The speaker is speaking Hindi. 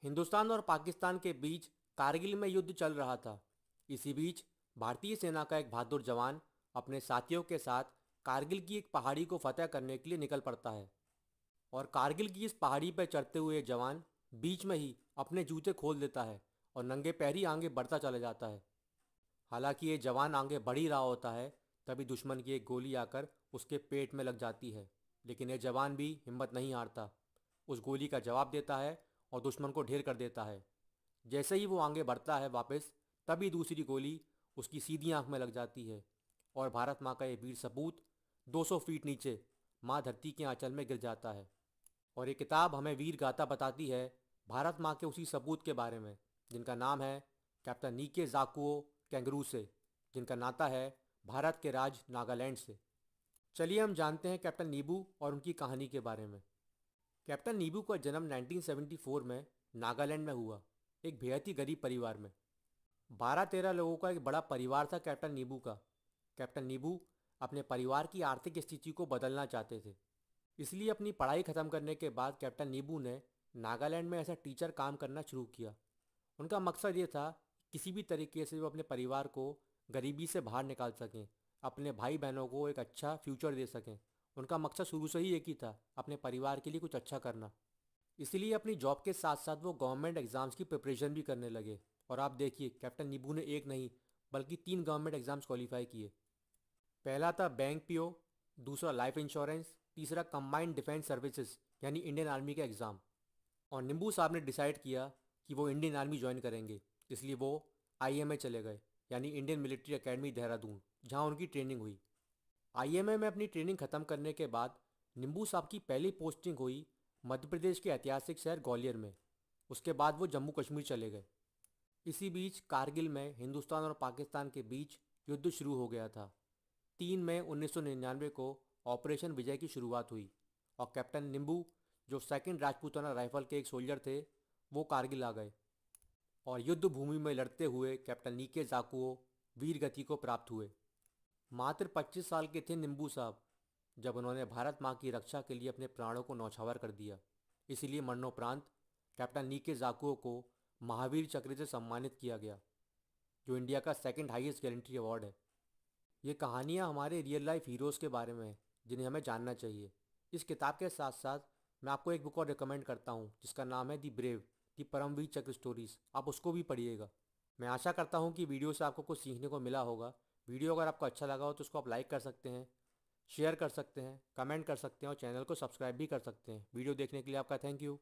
हिंदुस्तान और पाकिस्तान के बीच कारगिल में युद्ध चल रहा था। इसी बीच भारतीय सेना का एक बहादुर जवान अपने साथियों के साथ कारगिल की एक पहाड़ी को फतह करने के लिए निकल पड़ता है। और कारगिल की इस पहाड़ी पर चढ़ते हुए जवान बीच में ही अपने जूते खोल देता है और नंगे पैर ही आगे बढ़ता चला जाता है। हालांकि ये जवान आगे बढ़ ही रहा होता है, तभी दुश्मन की एक गोली आकर उसके पेट में लग जाती है। लेकिन यह जवान भी हिम्मत नहीं हारता, उस गोली का जवाब देता है और दुश्मन को ढेर कर देता है। जैसे ही वो आगे बढ़ता है वापस, तभी दूसरी गोली उसकी सीधी आंख में लग जाती है और भारत माँ का ये वीर सपूत 200 फीट नीचे माँ धरती के आंचल में गिर जाता है। और ये किताब हमें वीर गाथा बताती है भारत माँ के उसी सपूत के बारे में, जिनका नाम है कैप्टन नीके जाकुओ कैंगरू से, जिनका नाता है भारत के राज नागालैंड से। चलिए हम जानते हैं कैप्टन नीबू और उनकी कहानी के बारे में। कैप्टन नीबू का जन्म 1974 में नागालैंड में हुआ, एक बेहद ही गरीब परिवार में। 12-13 लोगों का एक बड़ा परिवार था कैप्टन नीबू का। कैप्टन नीबू अपने परिवार की आर्थिक स्थिति को बदलना चाहते थे, इसलिए अपनी पढ़ाई ख़त्म करने के बाद कैप्टन नीबू ने नागालैंड में ऐसा टीचर काम करना शुरू किया। उनका मकसद ये था किसी भी तरीके से वो अपने परिवार को गरीबी से बाहर निकाल सकें, अपने भाई बहनों को एक अच्छा फ्यूचर दे सकें। उनका मकसद शुरू से ही एक ही था, अपने परिवार के लिए कुछ अच्छा करना। इसलिए अपनी जॉब के साथ साथ वो गवर्नमेंट एग्ज़ाम्स की प्रिपरेशन भी करने लगे। और आप देखिए, कैप्टन नीबू ने एक नहीं बल्कि 3 गवर्नमेंट एग्ज़ाम्स क्वालिफाई किए। पहला था बैंक पीओ, दूसरा लाइफ इंश्योरेंस, तीसरा कंबाइंड डिफेंस सर्विसेज यानी इंडियन आर्मी का एग्ज़ाम। और निम्बू साहब ने डिसाइड किया कि वो इंडियन आर्मी ज्वाइन करेंगे, इसलिए वो आईएमए चले गए, यानी इंडियन मिलिट्री एकेडमी देहरादून, जहाँ उनकी ट्रेनिंग हुई। आईएमए में अपनी ट्रेनिंग खत्म करने के बाद निम्बू साहब की पहली पोस्टिंग हुई मध्य प्रदेश के ऐतिहासिक शहर ग्वालियर में। उसके बाद वो जम्मू कश्मीर चले गए। इसी बीच कारगिल में हिंदुस्तान और पाकिस्तान के बीच युद्ध शुरू हो गया था। 3 मई 1999 को ऑपरेशन विजय की शुरुआत हुई और कैप्टन निम्बू, जो सेकंड राजपूताना राइफल के एक सोल्जर थे, वो कारगिल आ गए और युद्ध भूमि में लड़ते हुए कैप्टन नीके जाकुओ वीर गति को प्राप्त हुए। मात्र 25 साल के थे निम्बू साहब जब उन्होंने भारत माँ की रक्षा के लिए अपने प्राणों को न्यौछावर कर दिया। इसीलिए मरणोपरांत कैप्टन नीके जाकुओ को महावीर चक्र से सम्मानित किया गया, जो इंडिया का सेकंड हाईएस्ट गैलेंट्री अवार्ड है। ये कहानियाँ हमारे रियल लाइफ हीरोज़ के बारे में हैं, जिन्हें हमें जानना चाहिए। इस किताब के साथ साथ मैं आपको एक बुक और रिकमेंड करता हूँ, जिसका नाम है दी ब्रेव, दी परमवीर चक्र स्टोरीज़। आप उसको भी पढ़िएगा। मैं आशा करता हूँ कि वीडियो से आपको कुछ सीखने को मिला होगा। वीडियो अगर आपको अच्छा लगा हो तो उसको आप लाइक कर सकते हैं, शेयर कर सकते हैं, कमेंट कर सकते हैं और चैनल को सब्सक्राइब भी कर सकते हैं। वीडियो देखने के लिए आपका थैंक यू।